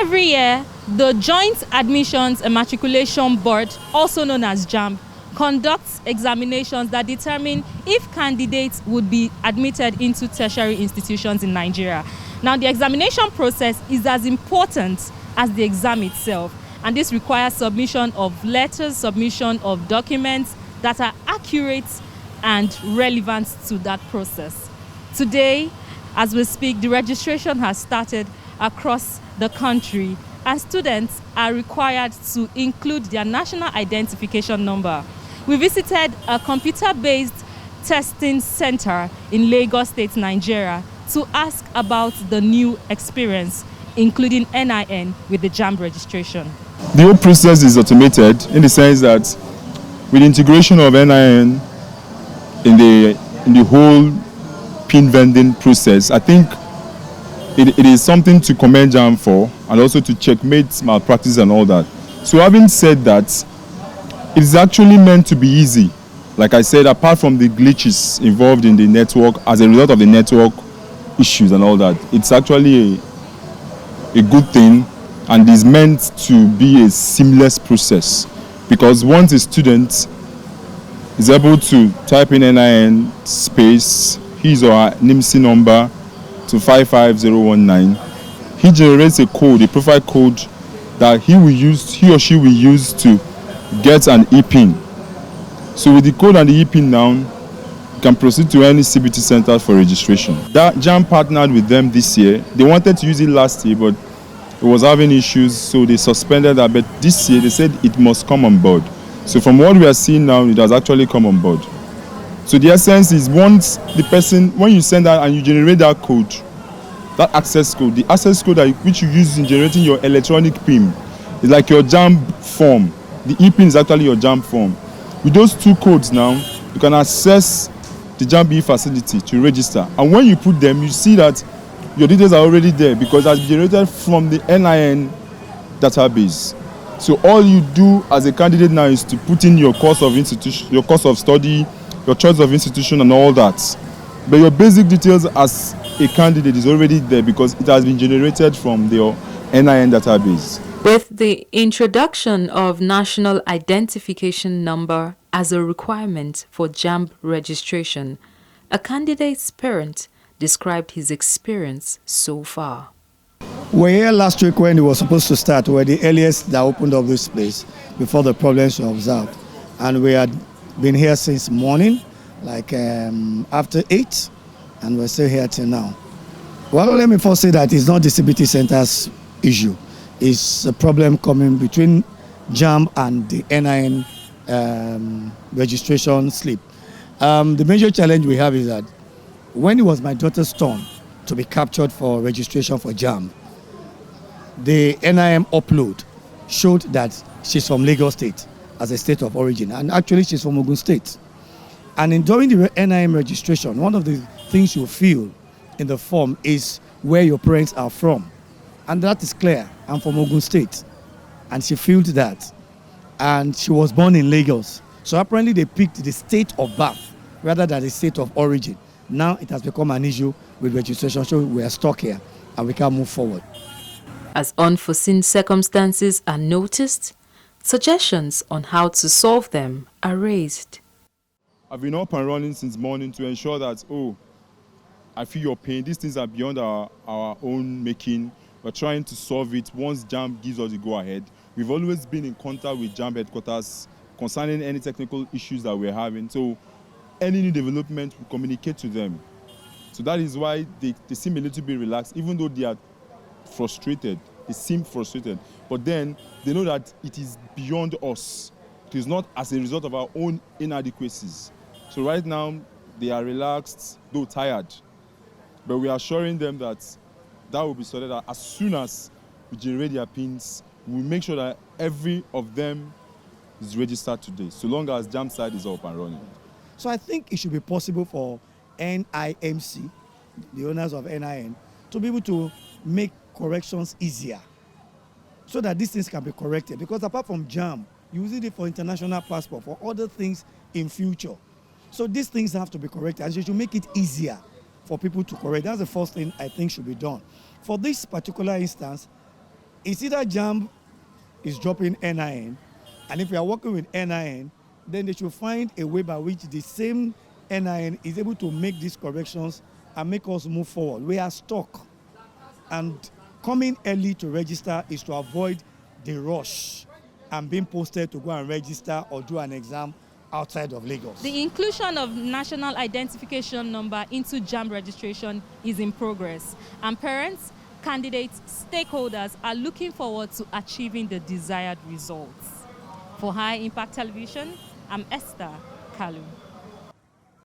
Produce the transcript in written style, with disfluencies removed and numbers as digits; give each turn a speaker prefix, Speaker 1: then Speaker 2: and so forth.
Speaker 1: Every year, the Joint Admissions and Matriculation Board, also known as Jamb, conducts examinations that determine if candidates would be admitted into tertiary institutions in Nigeria. Now, the examination process is as important as the exam itself, and this requires submission of letters, submission of documents that are accurate and relevant to that process. Today, as we speak, the registration has started across the country, and students are required to include their national identification number. We visited a computer-based testing center in Lagos State, Nigeria, to ask about the new experience, including NIN with the Jamb registration.
Speaker 2: The whole process is automated in the sense that with the integration of NIN in the whole PIN vending process, I think it is something to commend Jamb for, and also to checkmate malpractice and all that. So having said that, it is actually meant to be easy. Like I said, apart from the glitches involved in the network as a result of the network issues and all that, it's actually a good thing, and is meant to be a seamless process, because once a student is able to type in NIN space his or her NIMC number to 55019, he generates a code, a profile code that he or she will use to get an ePIN. So with the code and the ePIN now, you can proceed to any CBT center for registration. That Jamb partnered with them this year. They wanted to use it last year, but it was having issues, so they suspended that. But this year, they said it must come on board. So from what we are seeing now, it has actually come on board. So the essence is, once the person, when you send that and you generate that code, that access code, the access code which you use in generating your electronic PIN, is like your Jamb form. The ePIN is actually your Jamb form. With those two codes now, you can access the Jamb facility to register. And when you put them, you see that your details are already there, because it has been generated from the NIN database. So all you do as a candidate now is to put in your course of institution, your course of study, your choice of institution and all that. But your basic details as a candidate is already there, because it has been generated from your NIN database.
Speaker 3: With the introduction of National Identification Number as a requirement for Jamb registration, a candidate's parent described his experience so far.
Speaker 4: We were here last week when it was supposed to start. We were the earliest that opened up this place before the problems were observed. And we had been here since morning, like after 8, and we're still here till now. Well, let me first say that it's not the CBT Center's issue. It's a problem coming between Jamb and the NIN registration slip. The major challenge we have is that when it was my daughter's turn to be captured for registration for Jamb, the NIN upload showed that she's from Lagos State as a state of origin, and actually she's from Ogun State. And during the NIN registration, one of the things you feel in the form is where your parents are from. And that is clear. I'm from Ogun State. And she filled that. And she was born in Lagos. So apparently they picked the state of birth rather than the state of origin. Now it has become an issue with registration, so we are stuck here and we can't move forward.
Speaker 3: As unforeseen circumstances are noticed, suggestions on how to solve them are raised.
Speaker 2: I've been up and running since morning to ensure that, I feel your pain. These things are beyond our own making. We're trying to solve it once Jamb gives us the go-ahead. We've always been in contact with Jamb headquarters concerning any technical issues that we're having. So any new development, we communicate to them. So that is why they seem a little bit relaxed, even though they are frustrated. They seem frustrated. But then they know that it is beyond us. It is not as a result of our own inadequacies. So right now, they are relaxed, though tired. But we are assuring them that will be sorted out as soon as we generate their pins. We'll make sure that every of them is registered today, so long as Jamb side is up and running.
Speaker 4: So I think it should be possible for NIMC, the owners of NIN, to be able to make corrections easier, so that these things can be corrected. Because apart from Jamb, you use it for international passport, for other things in future. So these things have to be corrected, and you should make it easier for people to correct. That's the first thing I think should be done. For this particular instance, It's either Jamb is dropping NIN, and if you are working with NIN, then they should find a way by which the same NIN is able to make these corrections and make us move forward. We are stuck, and coming early to register is to avoid the rush and being posted to go and register or do an exam outside of Lagos.
Speaker 1: The inclusion of national identification number into Jamb registration is in progress, and parents, candidates, stakeholders are looking forward to achieving the desired results. For High Impact Television, I'm Esther Kalu.